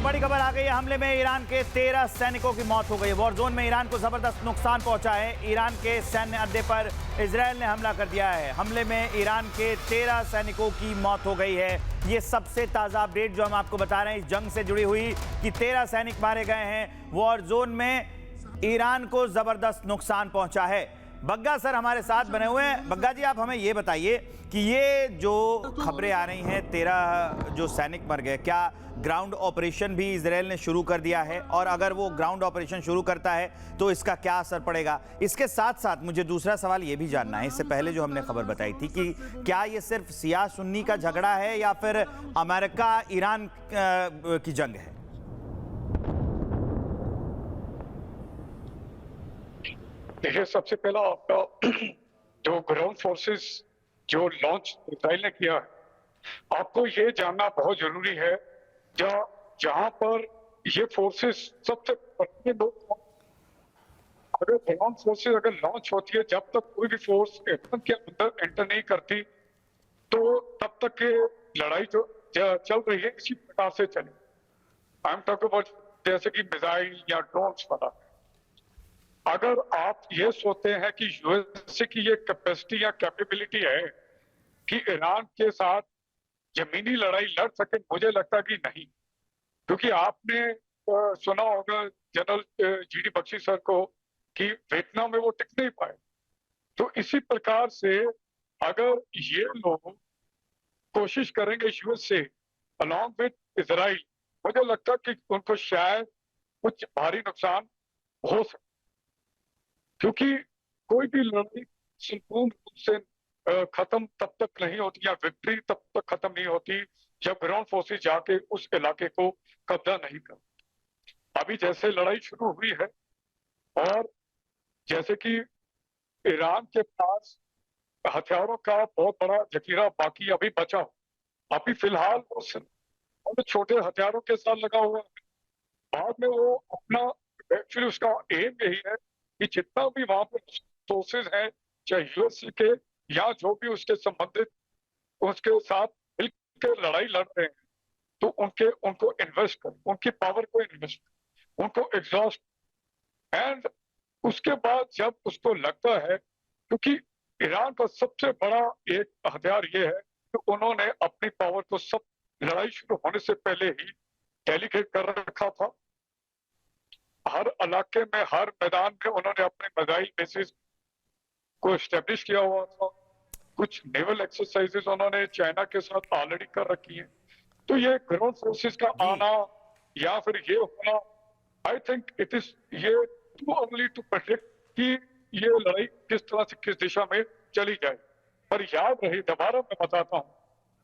बड़ी खबर आ गई है। हमले में ईरान के 13 सैनिकों की मौत हो गई है। वॉर जोन में ईरान को जबरदस्त नुकसान पहुंचा है। ईरान के सैन्य अड्डे पर इजरायल ने हमला कर दिया है। हमले में ईरान के 13 सैनिकों की मौत हो गई है। ये सबसे ताज़ा अपडेट जो हम आपको बता रहे हैं इस जंग से जुड़ी हुई कि 13 सैनिक मारे गए हैं। वॉर जोन में ईरान को जबरदस्त नुकसान पहुंचा है। बग्गा सर हमारे साथ बने हुए हैं। बग्गा जी, आप हमें ये बताइए कि ये जो खबरें आ रही हैं 13 जो सैनिक मर गए, क्या ग्राउंड ऑपरेशन भी इजरायल ने शुरू कर दिया है? और अगर वो ग्राउंड ऑपरेशन शुरू करता है तो इसका क्या असर पड़ेगा? इसके साथ साथ मुझे दूसरा सवाल ये भी जानना है, इससे पहले जो हमने खबर बताई थी कि क्या ये सिर्फ शिया सुन्नी का झगड़ा है या फिर अमेरिका ईरान की जंग है? देखिए, सबसे पहला आपका जो ग्राउंड फोर्सेस जो लॉन्च इजराइल ने किया है, आपको ये जानना बहुत जरूरी है जहां पर ये फोर्सेस सबसे पहले लोग, अगर ग्राउंड फोर्सेस अगर लॉन्च होती है, जब तक कोई भी फोर्स ईरान के अंदर एंटर नहीं करती तो तब तक के लड़ाई जो चल रही है इसी प्रकार से चली। आई एम टॉकिंग अबाउट जैसे कि मिसाइल या ड्रोन्स वाला। अगर आप ये सोचते हैं कि यूएसए की ये कैपेसिटी या कैपेबिलिटी है कि ईरान के साथ जमीनी लड़ाई लड़ सके, मुझे लगता कि नहीं। क्योंकि आपने सुना होगा जनरल जीडी बख्शी सर को कि वियतनाम में वो टिक नहीं पाए। तो इसी प्रकार से अगर ये लोग कोशिश करेंगे यूएसए अलॉन्ग विद इजराइल, मुझे लगता कि उनको शायद कुछ भारी नुकसान हो सकता, क्योंकि कोई भी लड़ाई संपूर्ण रूप से खत्म तब तक नहीं होती या विक्ट्री तब तक खत्म नहीं होती जब ग्राउंड फोर्सेस जाके उस इलाके को कब्जा नहीं कर। अभी जैसे लड़ाई शुरू हुई है और जैसे कि ईरान के पास हथियारों का बहुत बड़ा जखीरा बाकी अभी बचा हो, अभी फिलहाल वो छोटे हथियारों के साथ लगा हुआ है। बाद में वो अपना एक्चुअली उसका एम यही है कि जितना भी वहां पर सोर्सेज हैं, चाहे यूएसए के या जो भी उसके संबंधित उसके साथ मिलकर लड़ाई लड़ रहे हैं, तो उनको इन्वेस्ट कर, उनकी पावर को इन्वेस्ट कर, उनको एग्जॉस्ट। एंड उसके बाद जब उसको लगता है, क्योंकि ईरान का सबसे बड़ा एक हथियार ये है कि उन्होंने अपनी पावर को सब लड़ाई शुरू होने से पहले ही डेलीगेट कर रखा था। हर इलाके में, हर मैदान में उन्होंने अपने मिसाइल बेसिस को एस्टेब्लिश किया हुआ था। कुछ नेवल एक्सरसाइजेस उन्होंने चाइना के साथ ऑलरेडी कर रखी हैं। तो ये ग्राउंड फोर्सेस का आना या फिर ये होना, आई थिंक इट इज ये टू अर्ली टू प्रेडिक्ट कि ये लड़ाई किस तरह से किस दिशा में चली जाए। पर याद रहे, दोबारा मैं बताता हूँ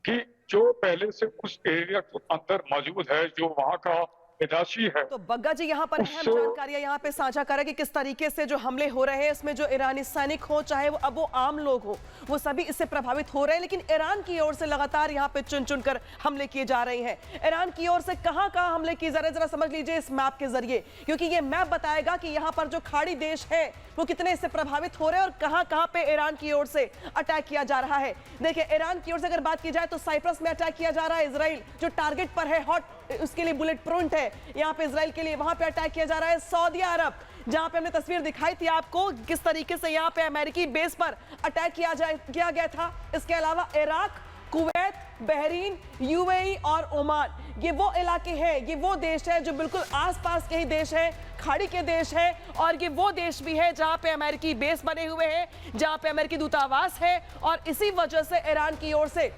कि जो पहले से उस एरिया के अंदर मौजूद है, जो वहां का विनाशी है। तो बग्गा जी यहाँ पर अहम जानकारियां यहाँ पे साझा करें कि किस तरीके से जो हमले हो रहे हैं इसमें जो ईरानी सैनिक हो, चाहे वो अब वो आम लोग हो, वो सभी इससे प्रभावित हो रहे हैं। लेकिन ईरान की ओर से लगातार यहाँ पे चुन चुन कर हमले किए जा रहे हैं। ईरान की ओर से कहां कहां हमले किए जा रहे हैं जरा समझ लीजिए इस मैप के जरिए, क्योंकि ये मैप बताएगा कि यहाँ पर जो खाड़ी देश है वो कितने इससे प्रभावित हो रहे हैं और कहां कहां पे ईरान की ओर से अटैक किया जा रहा है। देखिए, ईरान की ओर से अगर बात की जाए तो साइप्रस में अटैक किया जा रहा है। इजराइल जो टारगेट पर है, हॉट, उसके लिए बुलेट प्रूफ है यहाँ पे इजराइल के लिए, वहां पे अटैक किया जा रहा है। सऊदी अरब, जहां पे हमने तस्वीर दिखाई थी आपको किस तरीके से यहाँ पे अमेरिकी बेस पर अटैक किया गया था। इसके अलावा इराक, कुवैत, बहरीन, यूएई और ओमान, ये वो इलाके हैं, ये वो देश है जो बिल्कुल आसपास के ही देश है, खाड़ी के देश है। और ये वो देश भी है जहां पे अमेरिकी बेस बने हुए हैं, जहां पे अमेरिकी दूतावास है। और इसी वजह से ईरान की ओर से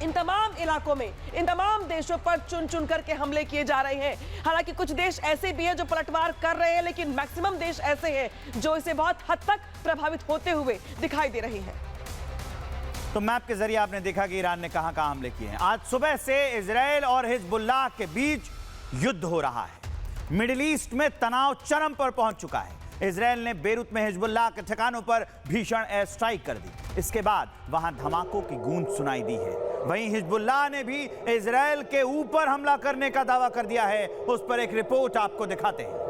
इन तमाम इलाकों में, इन तमाम देशों पर चुन चुन करके हमले किए जा रहे हैं। हालांकि कुछ देश ऐसे भी हैं जो पलटवार कर रहे हैं, लेकिन मैक्सिमम देश ऐसे हैं जो इसे बहुत हद तक प्रभावित होते हुए दिखाई दे रहे हैं। तो मैप के जरिए आपने देखा कि ईरान ने कहां कहां हमले किए हैं। आज सुबह से इजरायल और हिजबुल्लाह के बीच युद्ध हो रहा है। मिडिल ईस्ट में तनाव चरम पर पहुंच चुका है। इजरायल ने बेरूत में हिजबुल्लाह के ठिकानों पर भीषण एयर स्ट्राइक कर दी। इसके बाद वहां धमाकों की गूंज सुनाई दी है। वहीं हिजबुल्लाह ने भी इजरायल के ऊपर हमला करने का दावा कर दिया है। उस पर एक रिपोर्ट आपको दिखाते हैं।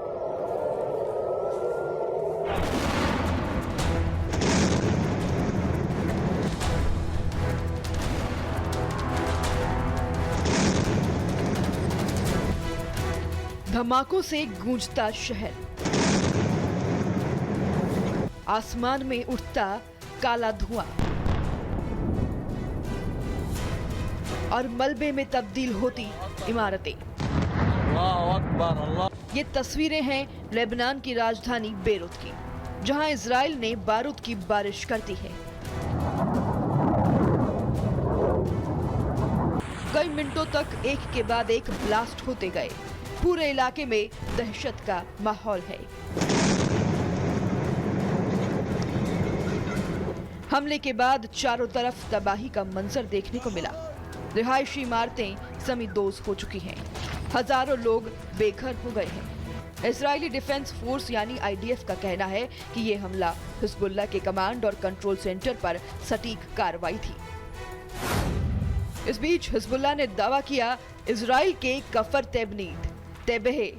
धमाकों से गूंजता शहर, आसमान में उठता काला धुआं और मलबे में तब्दील होती इमारतें। ये तस्वीरें हैं लेबनान की राजधानी बेरूत की, जहां इजराइल ने बारूद की बारिश कर दी है। कई मिनटों तक एक के बाद एक ब्लास्ट होते गए। पूरे इलाके में दहशत का माहौल है। हमले के बाद चारों तरफ तबाही का मंजर देखने को मिला। रिहायशी इमारतें समीदोज हो चुकी हैं। हजारों लोग बेघर हो गए हैं। इजरायली डिफेंस फोर्स यानी आईडीएफ का कहना है कि ये हमला हिजबुल्लाह के कमांड और कंट्रोल सेंटर पर सटीक कार्रवाई थी। इस बीच हिजबुल्लाह ने दावा किया इजराइल के कफर तेबनीद तेबहे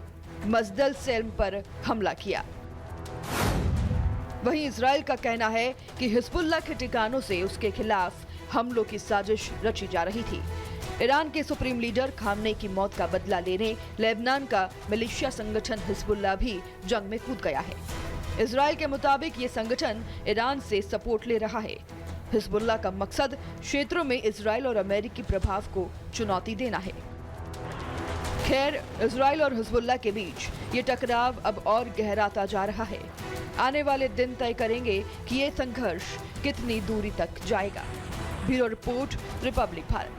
मजदल सेल्म पर हमला किया। वहीं इजराइल का कहना है कि हिजबुल्लाह के ठिकानों से उसके खिलाफ हमलों की साजिश रची जा रही थी। ईरान के सुप्रीम लीडर खामनेई की मौत का बदला लेने लेबनान का मिलिशिया संगठन हिजबुल्लाह भी जंग में कूद गया है। इजराइल के मुताबिक ये संगठन ईरान से सपोर्ट ले रहा है। हिजबुल्लाह का मकसद क्षेत्रों में इजराइल और अमेरिकी प्रभाव को चुनौती देना है। खैर, इजराइल और हिजबुल्लाह के बीच ये टकराव अब और गहराता जा रहा है। आने वाले दिन तय करेंगे कि ये संघर्ष कितनी दूरी तक जाएगा। Bureau report, Republic Bharat.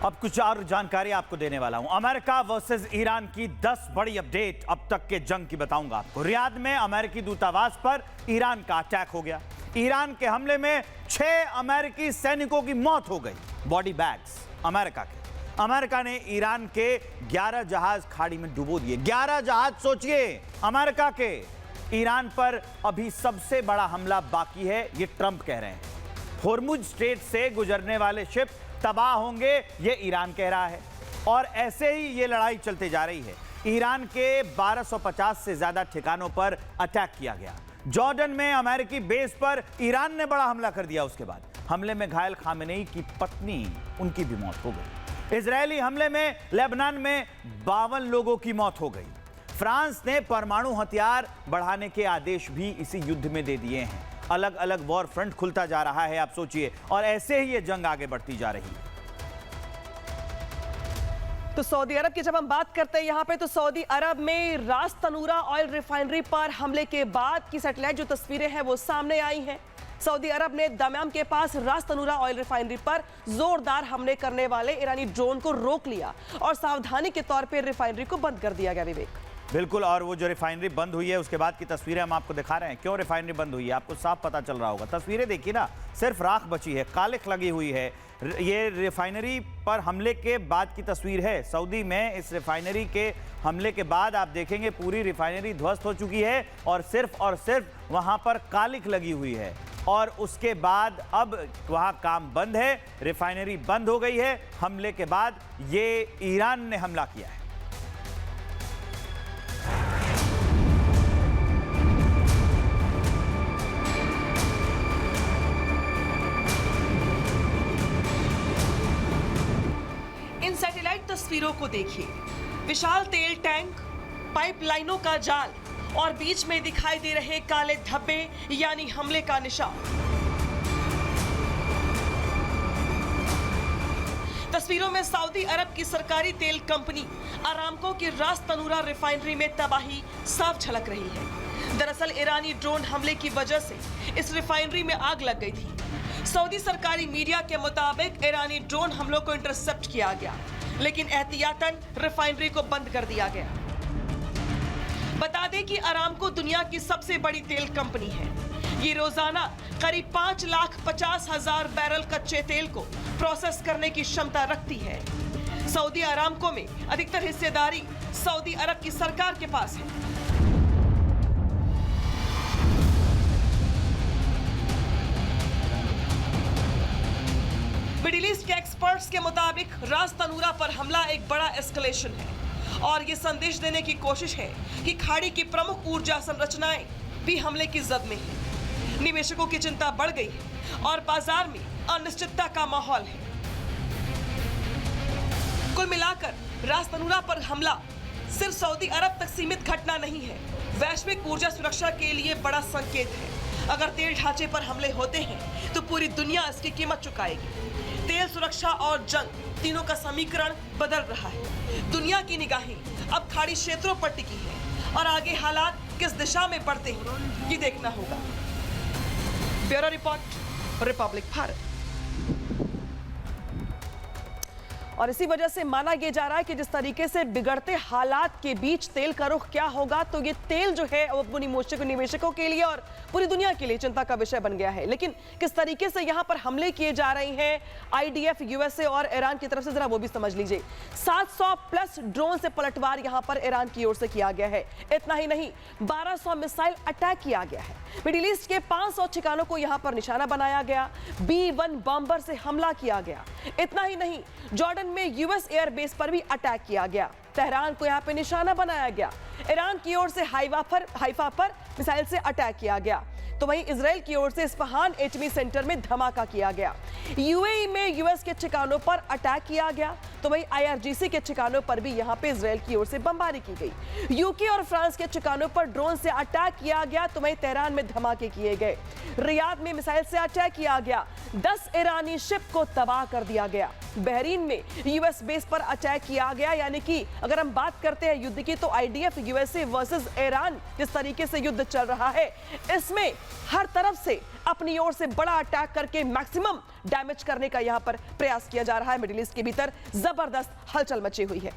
अब कुछ और जानकारी आपको देने वाला हूं। अमेरिका वर्सेस ईरान की 10 बड़ी अपडेट अब तक के जंग की बताऊंगा आपको। रियाद में अमेरिकी दूतावास पर ईरान का अटैक हो गया। ईरान के हमले में 6 अमेरिकी सैनिकों की मौत हो गई। बॉडी बैग्स अमेरिका के। अमेरिका ने ईरान के 11 जहाज खाड़ी में डुबो दिए। 11 जहाज, सोचिए, अमेरिका के। ईरान पर अभी सबसे बड़ा हमला बाकी है, ये ट्रंप कह रहे हैं। होर्मुज स्ट्रेट से गुजरने वाले शिप तबाह होंगे, ये ईरान कह रहा है। और ऐसे ही ये लड़ाई चलते जा रही है। ईरान के 1250 से ज्यादा ठिकानों पर अटैक किया गया। जॉर्डन में अमेरिकी बेस पर ईरान ने बड़ा हमला कर दिया। उसके बाद हमले में घायल खामेनेई की पत्नी, उनकी भी मौत हो गई। इजरायली हमले में लेबनान में 52 लोगों की मौत हो गई। फ्रांस ने परमाणु हथियार बढ़ाने के आदेश भी इसी युद्ध में दे दिए हैं। अलग अलग वॉर फ्रंट खुलता जा रहा है, आप सोचिए, और ऐसे ही ये जंग आगे बढ़ती जा रही है। तो सऊदी अरब की जब हम बात करते हैं यहाँ पे, तो सऊदी अरब में रास तनूरा ऑयल रिफाइनरी पर हमले के बाद की सैटेलाइट जो तस्वीरें हैं वो सामने आई हैं। सऊदी अरब ने दमयाम के पास रास तनूरा ऑयल रिफाइनरी पर जोरदार हमले करने वाले ईरानी ड्रोन को रोक लिया और सावधानी के तौर पर रिफाइनरी को बंद कर दिया गया। विवेक, बिल्कुल। और वो जो रिफाइनरी बंद हुई है उसके बाद की तस्वीरें हम आपको दिखा रहे हैं। क्यों रिफाइनरी बंद हुई है आपको साफ पता चल रहा होगा। तस्वीरें देखिए ना, सिर्फ राख बची है, कालिख लगी हुई है। ये रिफाइनरी पर हमले के बाद की तस्वीर है। सऊदी में इस रिफाइनरी के हमले के बाद आप देखेंगे पूरी रिफाइनरी ध्वस्त हो चुकी है और सिर्फ वहां पर कालिख लगी हुई है। और उसके बाद अब वहां काम बंद है, रिफाइनरी बंद हो गई है। हमले के बाद ये ईरान ने हमला किया है। इन सैटेलाइट तस्वीरों को देखिए। विशाल तेल टैंक, पाइपलाइनों का जाल और बीच में दिखाई दे रहे काले धब्बे यानी हमले का निशान। तस्वीरों में सऊदी अरब की सरकारी तेल कंपनी अरामको की रास तनूरा रिफाइनरी में तबाही साफ झलक रही है। दरअसल ईरानी ड्रोन हमले की वजह से इस रिफाइनरी में आग लग गई थी। सऊदी सरकारी मीडिया के मुताबिक ईरानी ड्रोन हमलों को इंटरसेप्ट किया गया, लेकिन एहतियातन रिफाइनरी को बंद कर दिया गया। बता दें कि अरामको दुनिया की सबसे बड़ी तेल कंपनी है। ये रोजाना करीब 5,50,000 बैरल कच्चे तेल को प्रोसेस करने की क्षमता रखती है। सऊदी अरामको में अधिकतर हिस्सेदारी सऊदी अरब की सरकार के पास है। मिडिल ईस्ट के एक्सपर्ट्स के मुताबिक रास तनूरा पर हमला एक बड़ा एस्केलेशन है और ये संदेश देने की कोशिश है कि खाड़ी की प्रमुख ऊर्जा संरचनाएं भी हमले की जद में हैं। निवेशकों की चिंता बढ़ गई है और बाजार में अनिश्चितता का माहौल है। कुल मिलाकर रास तनूरा पर हमला सिर्फ सऊदी अरब तक सीमित घटना नहीं है, वैश्विक ऊर्जा सुरक्षा के लिए बड़ा संकेत है। अगर तेल ढांचे पर हमले होते हैं तो पूरी दुनिया इसकी कीमत चुकाएगी। तेल सुरक्षा और जंग तीनों का समीकरण बदल रहा है। दुनिया की निगाहें अब खाड़ी क्षेत्रों पर टिकी है और आगे हालात किस दिशा में बढ़ते हैं ये देखना होगा। Bureau report, Republic Bharat. और इसी वजह से माना यह जा रहा है कि जिस तरीके से बिगड़ते हालात के बीच तेल का रुख क्या होगा, तो ये तेल जो है वो निवेशकों के लिए और पूरी दुनिया के लिए चिंता का विषय बन गया है। लेकिन किस तरीके से यहां पर हमले किए जा रहे हैं आईडीएफ, यूएसए और ईरान की तरफ से, जरा वो भी समझ लीजिए। 700 प्लस ड्रोन से पलटवार यहां पर ईरान की ओर से किया गया है। इतना ही नहीं, 1200 मिसाइल अटैक किया गया है। मिडिल ईस्ट के 500 ठिकानों को यहां पर निशाना बनाया गया। B-1 बॉम्बर से हमला किया गया। इतना ही नहीं, जॉर्डन में यूएस एयरबेस पर भी अटैक किया गया। तेहरान को यहां पे निशाना बनाया गया। ईरान की ओर से हाइफा पर मिसाइल से अटैक किया गया। तो वहीं इजराइल की ओर से इस्फहान एटमी सेंटर में धमाका किया गया। यूएई में यूएस के ठिकानों पर अटैक किया गया। तो वहीं आईआरजीसी के ठिकानों पर भी यहां पे इजराइल की ओर से बमबारी की गई। यूके और फ्रांस के ठिकानों पर ड्रोन से अटैक किया गया। तो वहीं तेहरान में धमाके किए गए। रियाद में मिसाइल से अटैक किया गया। 10 ईरानी शिप को तबाह कर दिया गया। बहरीन में यूएस बेस पर अटैक किया गया। यानी कि अगर हम बात करते हैं युद्ध की, तो आईडीएफ यूएसए वर्सेस ईरान जिस तरीके से युद्ध चल रहा है, इसमें हर तरफ से अपनी ओर से बड़ा अटैक करके मैक्सिमम डैमेज करने का यहां पर प्रयास किया जा रहा है। मिडिल ईस्ट के भीतर जबरदस्त हलचल मची हुई है।